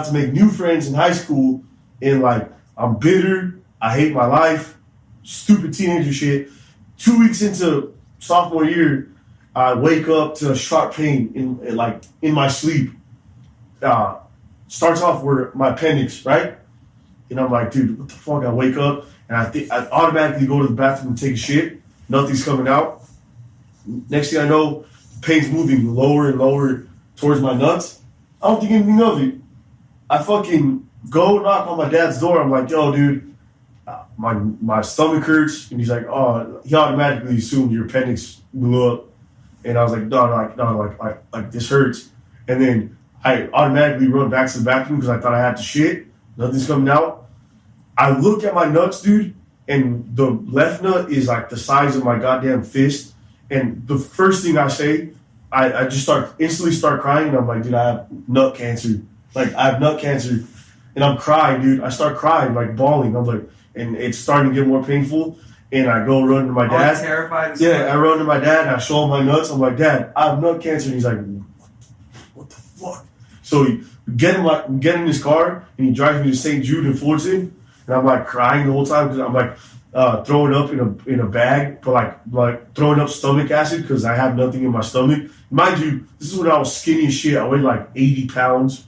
to make new friends in high school, and like I'm bitter. I hate my life. Stupid teenager shit. 2 weeks into sophomore year, I wake up to a sharp pain in my sleep. Starts off where my appendix, right? And I'm like, dude, what the fuck? I wake up and I automatically go to the bathroom and take a shit. Nothing's coming out. Next thing I know, pain's moving lower and lower towards my nuts. I don't think anything of it. I fucking go knock on my dad's door. I'm like, yo, dude, my stomach hurts. And he's like, oh, he automatically assumed your appendix blew up. And I was like, no, like this hurts. And then I automatically run back to the bathroom because I thought I had to shit. Nothing's coming out. I look at my nuts, dude, and the left nut is like the size of my goddamn fist. And the first thing I say, I just instantly start crying. And I'm like, dude, I have nut cancer. Like, I have nut cancer. And I'm crying, dude. I start crying, like bawling. I'm like, and it's starting to get more painful. And I go run to my dad. Terrified. Yeah, I run to my dad and I show him my nuts. I'm like, Dad, I have nut cancer. And he's like, what the fuck? So we get in his car and he drives me to St. Jude in Fullerton. And I'm like crying the whole time because I'm like throwing up in a bag, but like throwing up stomach acid because I have nothing in my stomach. Mind you, this is when I was skinny as shit. I weighed like 80 pounds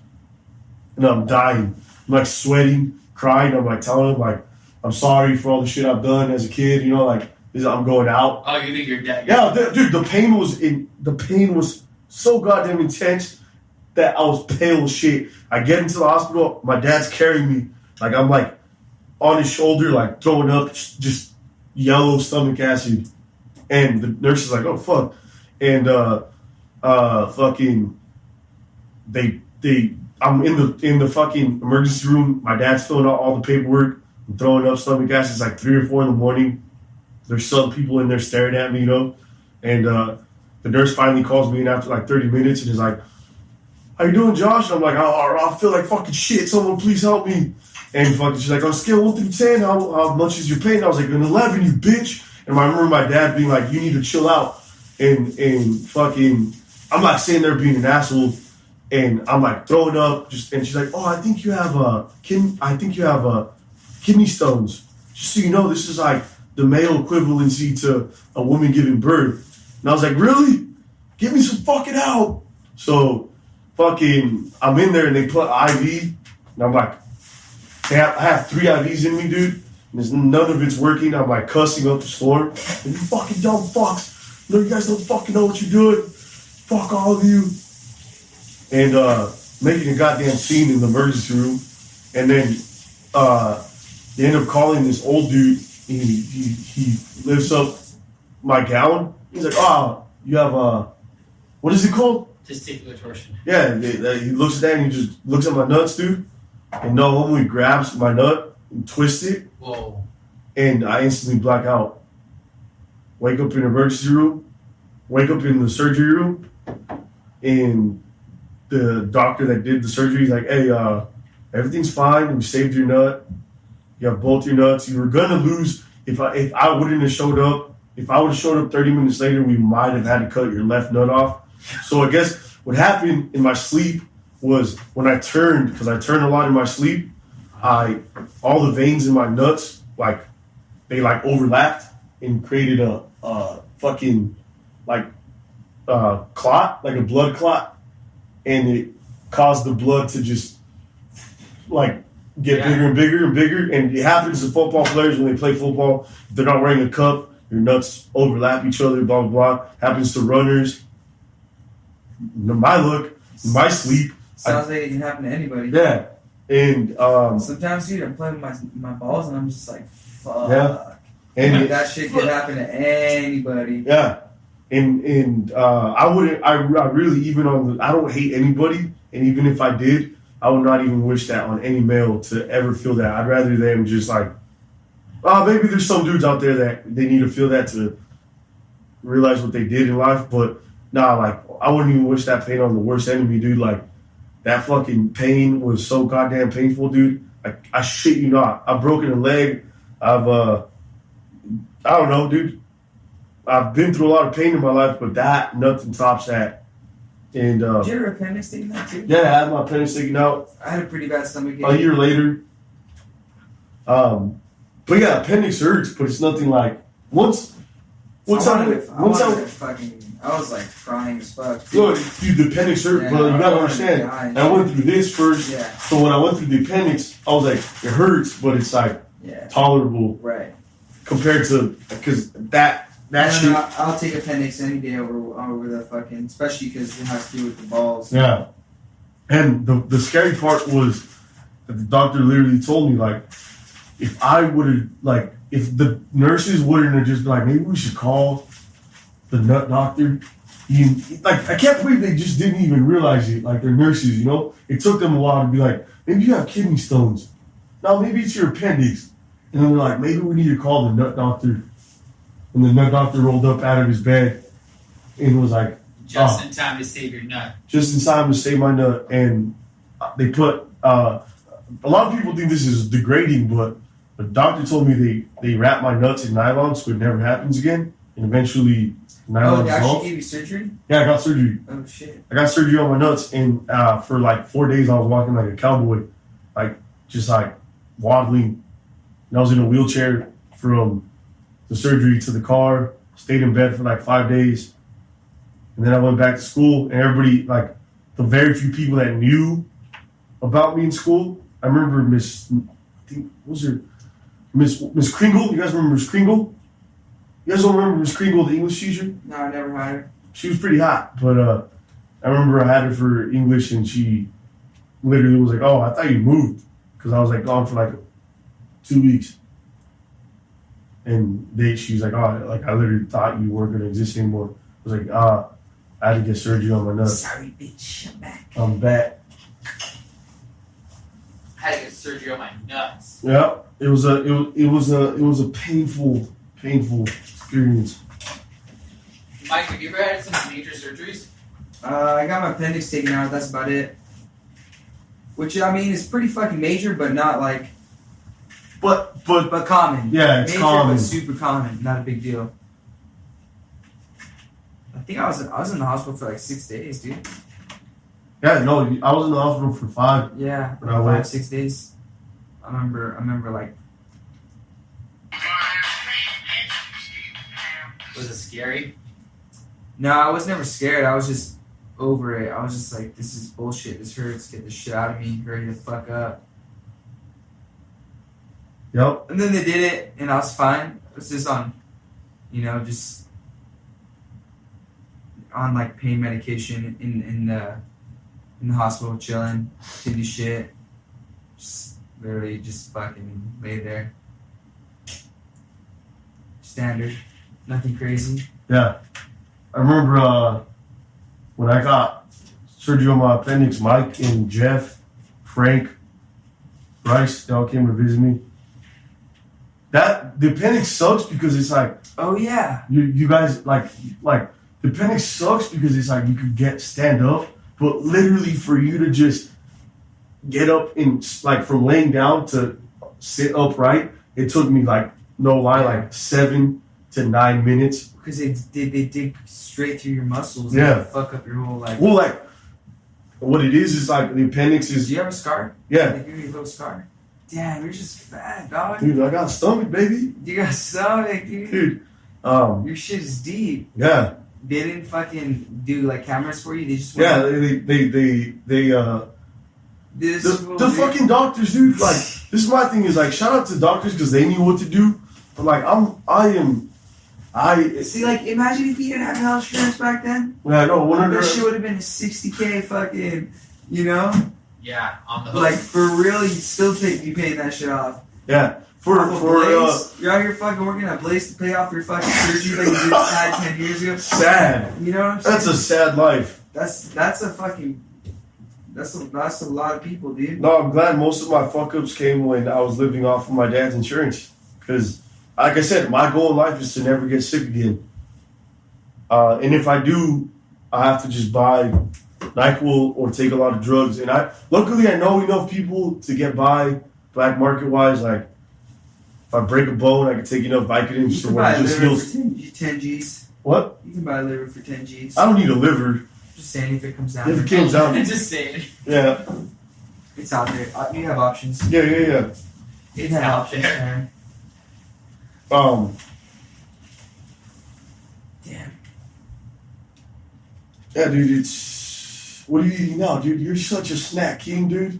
and I'm dying. I'm like sweating, crying. I'm like telling him like, I'm sorry for all the shit I've done as a kid. You know, like I'm going out. Oh, you think you're dead? Yeah, dude. The pain was so goddamn intense that I was pale as shit. I get into the hospital. My dad's carrying me. Like I'm like on his shoulder, like throwing up just yellow stomach acid. And the nurse is like, oh fuck. And fucking I'm in the fucking emergency room. My dad's filling out all the paperwork. I'm throwing up stomach acid. It's like 3 or 4 in the morning. There's some people in there staring at me, you know. And the nurse finally calls me in after like 30 minutes and is like, how you doing, Josh? And I'm like, I feel like fucking shit. Someone please help me. And fucking she's like, on a scale of 1 through 10, how much is your pain? I was like, an 11, you bitch. And I remember my dad being like, you need to chill out. And fucking, I'm like sitting there being an asshole. And I'm like throwing up. And she's like, oh, I think you have kidney stones. Just so you know, this is like the male equivalency to a woman giving birth. And I was like, really? Get me some fucking help. So fucking, I'm in there and they put IV. And I'm like, I have 3 IVs in me, dude. And none of it's working. I'm like cussing up the storm. And you fucking dumb fucks. No, you guys don't fucking know what you're doing. Fuck all of you. And making a goddamn scene in the emergency room. And then they end up calling this old dude. He lifts up my gown. He's like, oh, you have what is it called? Testicular torsion. Yeah, he looks at that and he just looks at my nuts, dude. And no one he grabs my nut and twists it. Whoa. And I instantly black out. Wake up in the emergency room. Wake up in the surgery room. And the doctor that did the surgery is like, hey, everything's fine. We saved your nut. You have both your nuts. You were gonna lose if I wouldn't have showed up. If I would have showed up 30 minutes later, we might have had to cut your left nut off. So I guess what happened in my sleep was when I turned, because I turned a lot in my sleep, all the veins in my nuts they overlapped and created a fucking clot, like a blood clot, and it caused the blood to just get bigger and bigger and bigger. And it happens to football players when they play football. If they're not wearing a cup, your nuts overlap each other, blah, blah, blah. Happens to runners. My look, my sleep. Sounds like it can happen to anybody. Yeah. And sometimes, dude, I'm playing with my balls and I'm just like, fuck. Yeah. And that shit could happen to anybody. Yeah. And I really, even on I don't hate anybody. And even if I did, I would not even wish that on any male to ever feel that. I'd rather them just maybe there's some dudes out there that they need to feel that to realize what they did in life. But nah, I wouldn't even wish that pain on the worst enemy, dude. That fucking pain was so goddamn painful, dude. I shit you not. I've broken a leg. I don't know, dude. I've been through a lot of pain in my life, but nothing tops that. And Did you ever have appendix taken out too? yeah, I had my appendix taken out I had a pretty bad stomach ache. a year later. But yeah, appendix hurts, but it's nothing like once I was like crying as fuck. Look, dude, the appendix hurt, Yeah, but you gotta I understand. died. I went through this first, Yeah. so when I went through the appendix, I was like, it hurts, but it's like Yeah. tolerable Right. compared to because that shit. No, I'll take appendix any day over the fucking, especially because it has to do with the balls. Yeah, and the scary part was that the doctor literally told me like, if I would have like, if the nurses wouldn't have just been like, maybe we should call the nut doctor. Like, I can't believe they just didn't even realize it. Like, they're nurses, you know? It took them a while to be like, maybe you have kidney stones. No, maybe it's your appendix. And then they're like, maybe we need to call the nut doctor. And the nut doctor rolled up out of his bed and was like, Just in time to save your nut. just in time to save my nut. And they put, a lot of people think this is degrading, but the doctor told me they wrap my nuts in nylon so it never happens again. And eventually, nylon They actually dissolves. gave you surgery? Yeah, I got surgery. Oh shit. I got surgery on my nuts, and for like 4 days, I was walking like a cowboy, like just like waddling. And I was in a wheelchair from the surgery to the car. Stayed in bed for like 5 days, and then I went back to school. And everybody, like the very few people that knew about me in school, I remember Miss, I think what was her, Miss Kringle. You guys remember Miss Kringle? You guys don't remember Miss Kringle, the English teacher? No, I never had her. She was pretty hot, but I remember I had her for English, and she literally was like, "Oh, I thought you moved," because I was like gone for like 2 weeks, and she was like, "Oh, like I literally thought you weren't gonna exist anymore." I was like, I had to get surgery on my nuts. Sorry, bitch. I'm back. I'm back. I had to get surgery on my nuts. Yeah, it was a painful experience. Mike, have you ever had some major surgeries? I got my appendix taken out. That's about it. Which I mean is pretty fucking major, but not like, But but common. yeah, it's major, common. but super common. Not a big deal. I think I was in the hospital for like 6 days, dude. Yeah, no, I was in the hospital for 5. Yeah, When I like went. 5-6 days. I remember like. Was it scary? No, I was never scared. I was just over it. I was just like, this is bullshit. This hurts. Get this shit out of me. Hurry the fuck up. Yep. And then they did it, and I was fine. It was just on, just on like pain medication in the hospital, chilling, didn't do shit. Just literally just fucking lay there. Standard, nothing crazy. Yeah. I remember when I got surgery on my appendix, Mike and Jeff, Frank, Bryce, they all came to visit me. The appendix sucks because it's like, Oh yeah. you guys, like the appendix sucks because it's like you could stand up, but literally for you to just get up and like from laying down to sit upright, it took me like, no lie, like 7 to 9 minutes. Because they dig straight through your muscles. Yeah. And fuck up your whole like. Well, like what it is like the appendix Do is, you have a scar? yeah. They give you a little scar. Damn, you're just fat, dog. Dude, I got a stomach, baby. You got stomach, dude. Dude, Your shit is deep. yeah, They didn't fucking do like cameras for you. They just yeah. went, They this the fucking doctors, dude. Like, this is my thing is like, shout out to doctors because they knew what to do. But like, See, like, imagine if you didn't have health insurance back then. I know one of That shit the would have been a $60K fucking, Yeah, on the hook. like for real. You'd still be paying that shit off. yeah Off of for Blaze, you're out here fucking working at Blaze to pay off your fucking surgery that you just had 10 years ago. sad. You know what I'm saying? That's a sad life. That's a fucking. That's a lot of people, dude. No, I'm glad most of my fuck ups came when I was living off of my dad's insurance. Because, like I said, my goal in life is to never get sick again. And if I do, I have to just buy NyQuil or take a lot of drugs. And luckily I know enough people to get by black market wise. Like, if I break a bone, I can take enough Vicodin You so can when buy it a just liver heals. for 10 G's. What? You can buy a liver for 10 G's. I don't need a liver. Just saying if it comes down. If it comes down. Just saying. Yeah. It's out there. You have options. Yeah. It's out there. Man. Damn. Yeah, dude, it's... What are you eating now, dude? You're such a snack king, dude.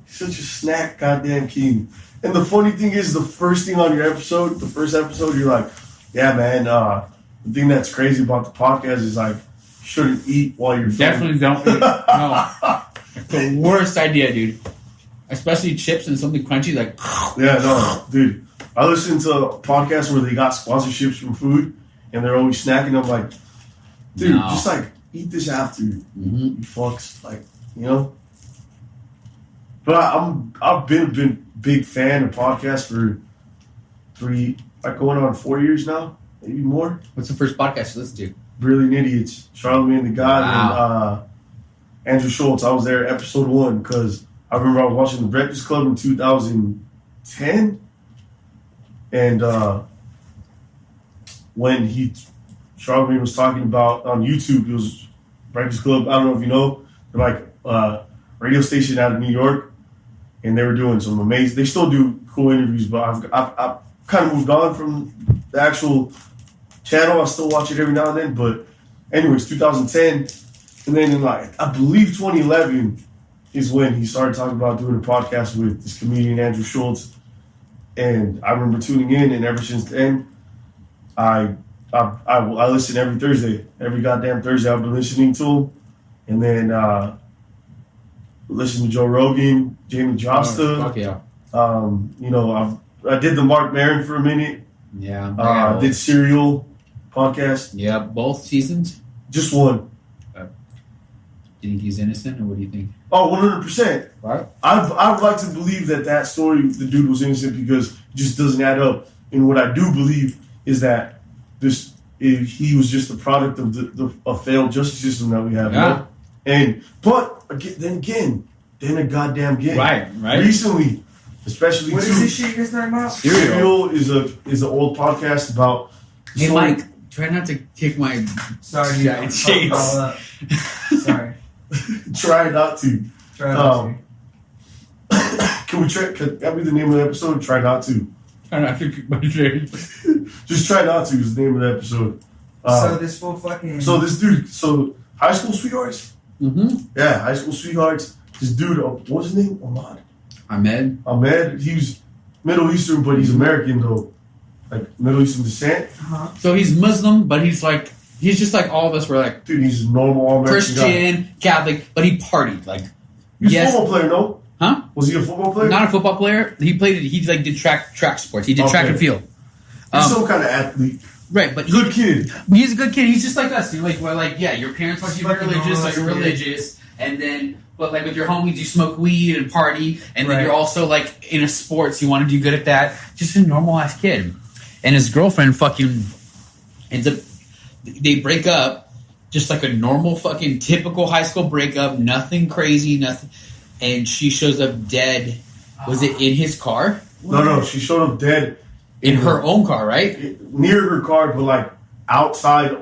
Such a snack goddamn king. And the funny thing is, the first thing on your episode, the first episode, you're like, yeah, man, the thing that's crazy about the podcast is, like, you shouldn't eat while you're filming. Definitely don't eat. No. It's the worst idea, dude. Especially chips and something crunchy, like... Yeah, no, dude. I listen to podcasts where they got sponsorships from food, and they're always snacking. I'm like, dude, No. just, like, eat this after. Mm-hmm. You fucks, like, you know? But I've been a big fan of podcasts for going on 4 years now, maybe more. What's the first podcast you listened to? Brilliant Idiots, Charlamagne the God, Wow. and Andrew Schultz. I was there episode 1 because I remember I was watching The Breakfast Club in 2010, and when Charlamagne was talking about on YouTube, it was Breakfast Club. I don't know if you know, they're like radio station out of New York, and they were doing some amazing. They still do cool interviews, but I've kind of moved on from the actual channel. I still watch it every now and then, but anyways, 2010, and then in like I believe 2011 is when he started talking about doing a podcast with this comedian Andrew Schultz, and I remember tuning in, and ever since then, I listen every Thursday, every goddamn Thursday. I've been listening to him, and then listen to Joe Rogan, Jamie Josta. Fuck yeah. You know, I did the Mark Maron for a minute. Yeah. I did Serial podcast. Yeah, both seasons. Just one. Do you think he's innocent, or what do you think? Oh, 100%. Right. I'd like to believe that story, the dude was innocent, because it just doesn't add up. And what I do believe is that he was just a product of the failed justice system that we have. Yeah. You know? But again, a goddamn game. Right. Recently, especially What is this shit you guys talking about? Serial is an old podcast about. Hey, Mike, try not to kick my... Sorry, Yeah, I'm it's fucking shades. all up. Sorry. Try not to. Try not to. Can we try? Can that be the name of the episode? Try not to. Try not to kick my shades. Just try not to is the name of the episode. So this full fucking... So this dude, high school sweethearts. Mm-hmm. Yeah, high school sweethearts. This dude, what's his name? Ahmed. He was Middle Eastern, but he's American though, like Middle Eastern descent. Uh-huh. So he's Muslim, but he's just like all of us. We're like Dude, he's a normal all American guy. Christian, Catholic, but he partied. Like, He was yes. a football player, no? Huh? Was he a football player? Not a football player. He did track sports. He did track Okay. and field. He's some kind of athlete. Right, but Good kid. he's a good kid. He's just like us. You're like, well, like, yeah, your parents want you to be Fucking religious, so normal you're kid. religious, and then, but like with your homies, you smoke weed and party, and then Right. you're also like in a sports, you want to do good at that. Just a normal ass kid, and his girlfriend fucking ends up. They break up, just like a normal fucking typical high school breakup. Nothing crazy, nothing. And she shows up dead. Was it in his car? No, she showed up dead In her own car, right? near her car, but like outside.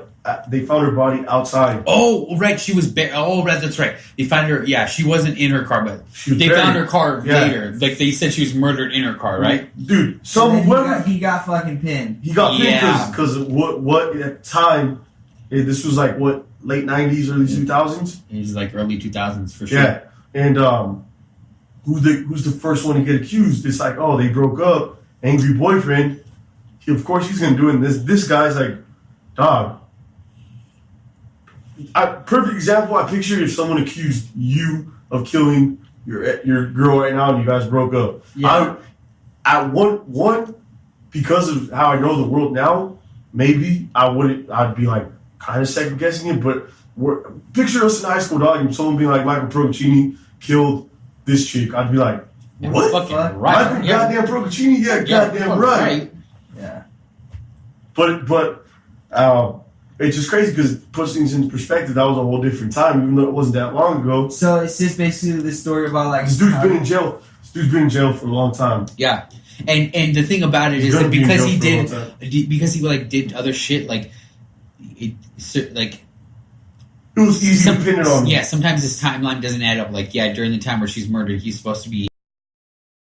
They found her body outside. Oh, right. She was. Oh, right. That's right. They found her. Yeah, she wasn't in her car, but She was they buried. found her car Yeah. later. Like they said, she was murdered in her car, right? Dude, And then he he got fucking pinned. got pinned Yeah. because what at the time, this was like what, late 90s, early 2000s. He's like early 2000s for sure. Yeah, and who's the first one to get accused? It's like, oh, they broke up. Angry boyfriend. Of course, he's gonna do it. And this guy's like, dog. Perfect example. I picture if someone accused you of killing your girl right now, and you guys broke up. Yeah. At one because of how I know the world now, maybe I'd be like kind of second guessing it. But picture us in high school, dog, and someone being like, Michael Procaccini killed this chick. I'd be like, Yeah, what? Fucking Fuck. right. Michael Yeah. goddamn Procaccini? Yeah, goddamn fuck right. Yeah. But it's just crazy because it puts things into perspective. That was a whole different time, even though it wasn't that long ago. So it's just basically this story about like... This dude's been in jail. This dude's been in jail for a long time. Yeah. And the thing about it He's is that gonna be in because jail he for a long did, time. because he like did other shit, like It was easy to pin it on. Yeah, sometimes this timeline doesn't add up. Like, yeah, during the time where she's murdered, he's supposed to be